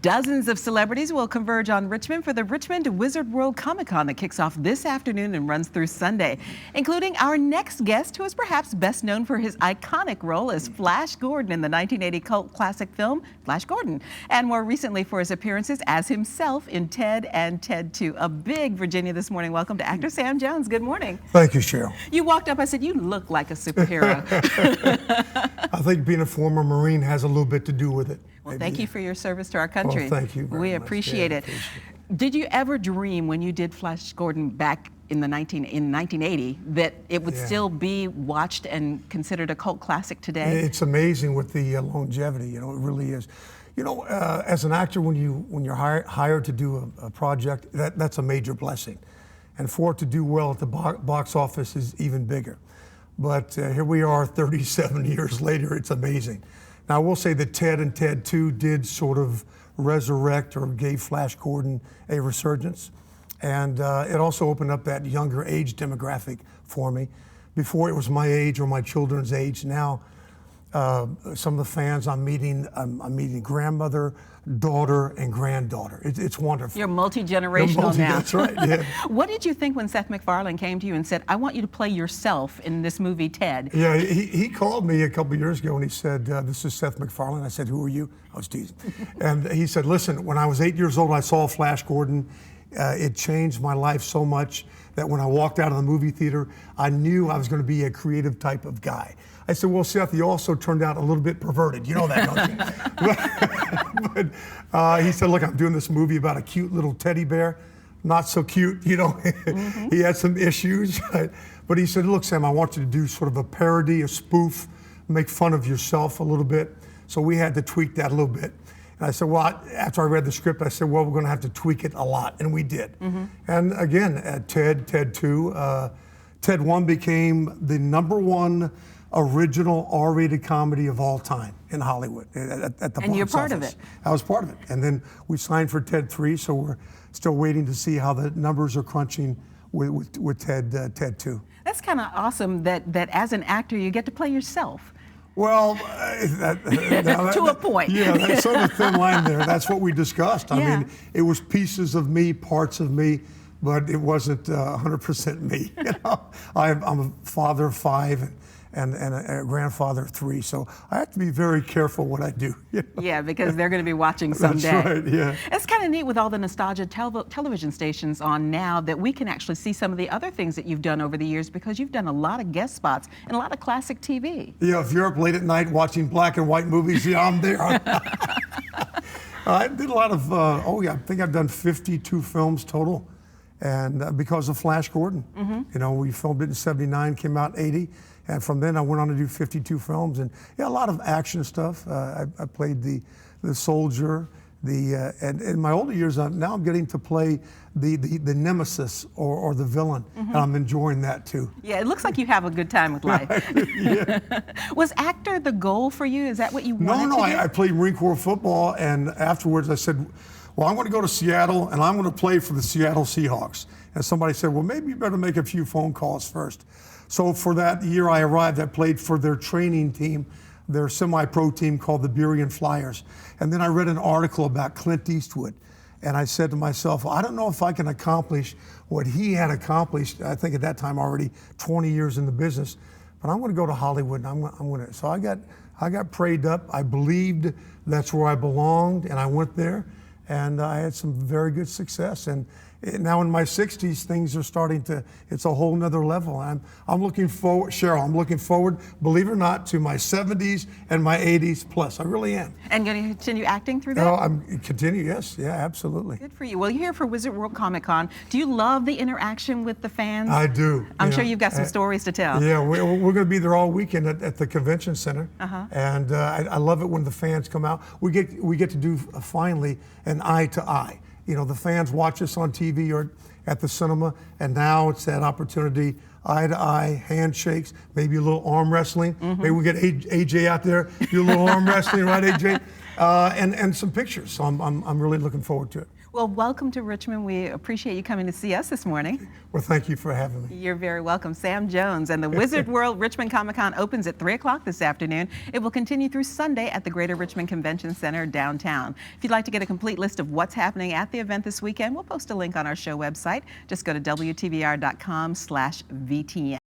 Dozens of celebrities will converge on Richmond for the Richmond Wizard World Comic Con that kicks off this afternoon and runs through Sunday, including our next guest, who is perhaps best known for his iconic role as Flash Gordon in the 1980 cult classic film Flash Gordon, and more recently for his appearances as himself in Ted and Ted 2. A big Virginia this morning. Welcome to actor Sam Jones. Good morning. Thank you, Cheryl. You walked up, I said, you look like a superhero. I think being a former Marine has a little bit to do with it. Well, thank you for your service to our country. Well, thank you very We much. appreciate Yeah, it. appreciate Did you ever dream when you did Flash Gordon back in 1980 that it would still be watched and considered a cult classic today? It's amazing with the longevity. You know, it really is. You know, as an actor, when you're hired to do a project, that's a major blessing, and for it to do well at the box office is even bigger. But here we are 37 years later, it's amazing. Now I will say that Ted and Ted 2 did sort of resurrect or gave Flash Gordon a resurgence. And it also opened up that younger age demographic for me. Before it was my age or my children's age. Now some of the fans I'm meeting grandmother, daughter, and granddaughter. It's wonderful. You're multi-generational now. That's right, yeah. What did you think when Seth MacFarlane came to you and said, I want you to play yourself in this movie, Ted? Yeah, he called me a couple of years ago and he said, this is Seth MacFarlane. I said, who are you? I was teasing. And he said, listen, when I was 8 years old, I saw Flash Gordon. It changed my life so much that when I walked out of the movie theater, I knew I was going to be a creative type of guy. I said, well, Seth, you also turned out a little bit perverted. You know that, don't you? but he said, look, I'm doing this movie about a cute little teddy bear. Not so cute, you know. He had some issues. But he said, look, Sam, I want you to do sort of a parody, a spoof, make fun of yourself a little bit. So we had to tweak that a little bit. And I said, well, after I read the script, I said, well, we're going to have to tweak it a lot. And we did. And again, at Ted 2, Ted 1 became the #1 original R-rated comedy of all time in Hollywood at the box And you're part office. of it. I was part of it. And then we signed for Ted 3, so we're still waiting to see how the numbers are crunching with Ted 2. That's kind of awesome that as an actor, you get to play yourself. Well, to a point. Yeah, that's sort of a thin line there. That's what we discussed. I Yeah. mean, it was pieces of me, parts of me, but it wasn't 100% me. You know? I'm a father of 5 and a grandfather of 3, so I have to be very careful what I do. You know? Yeah, because they're going to be watching someday. That's right, yeah. It's kind of neat with all the nostalgia television stations on now that we can actually see some of the other things that you've done over the years, because you've done a lot of guest spots and a lot of classic TV. Yeah, if you're up late at night watching black and white movies, yeah, I'm there. I did a lot of, I think I've done 52 films total, and because of Flash Gordon. You know, we filmed it in '79, came out '80, and from then I went on to do 52 films, and yeah, a lot of action stuff. I played the soldier, and in my older years, now I'm getting to play the nemesis or the villain, and I'm enjoying that too. Yeah, it looks like you have a good time with life. Yeah. Was actor the goal for you? Is that what you wanted No, to do? I played Marine Corps football, and afterwards I said, well, I'm going to go to Seattle, and I'm going to play for the Seattle Seahawks. And somebody said, well, maybe you better make a few phone calls first. So for that year I arrived, I played for their training team, their semi-pro team called the Burien Flyers. And then I read an article about Clint Eastwood. And I said to myself, well, I don't know if I can accomplish what he had accomplished, I think at that time already 20 years in the business, but I'm going to go to Hollywood, and I'm going to. So I got prayed up. I believed that's where I belonged, and I went there, and I had some very good success. And now in my 60s, things are starting to, it's a whole nother level. I'm looking forward, Cheryl, I'm looking forward, believe it or not, to my 70s and my 80s plus. I really am. And going to continue acting through that? No, I'm continue, yes, yeah, absolutely. Good for you. Well, you're here for Wizard World Comic Con. Do you love the interaction with the fans? I do. I'm sure you've got some stories to tell. Yeah, we're going to be there all weekend at the convention center, and I love it when the fans come out. We get to do finally an eye to eye. You know, the fans watch us on TV or at the cinema, and now it's that opportunity, eye to eye, handshakes, maybe a little arm wrestling. Maybe we get AJ out there, do a little arm wrestling, right, AJ? and some pictures. So I'm really looking forward to it. Well, welcome to Richmond. We appreciate you coming to see us this morning. Well, thank you for having me. You're very welcome. Sam Jones. And the Wizard World Richmond Comic-Con opens at 3 o'clock this afternoon. It will continue through Sunday at the Greater Richmond Convention Center downtown. If you'd like to get a complete list of what's happening at the event this weekend, we'll post a link on our show website. Just go to WTVR.com/VTN.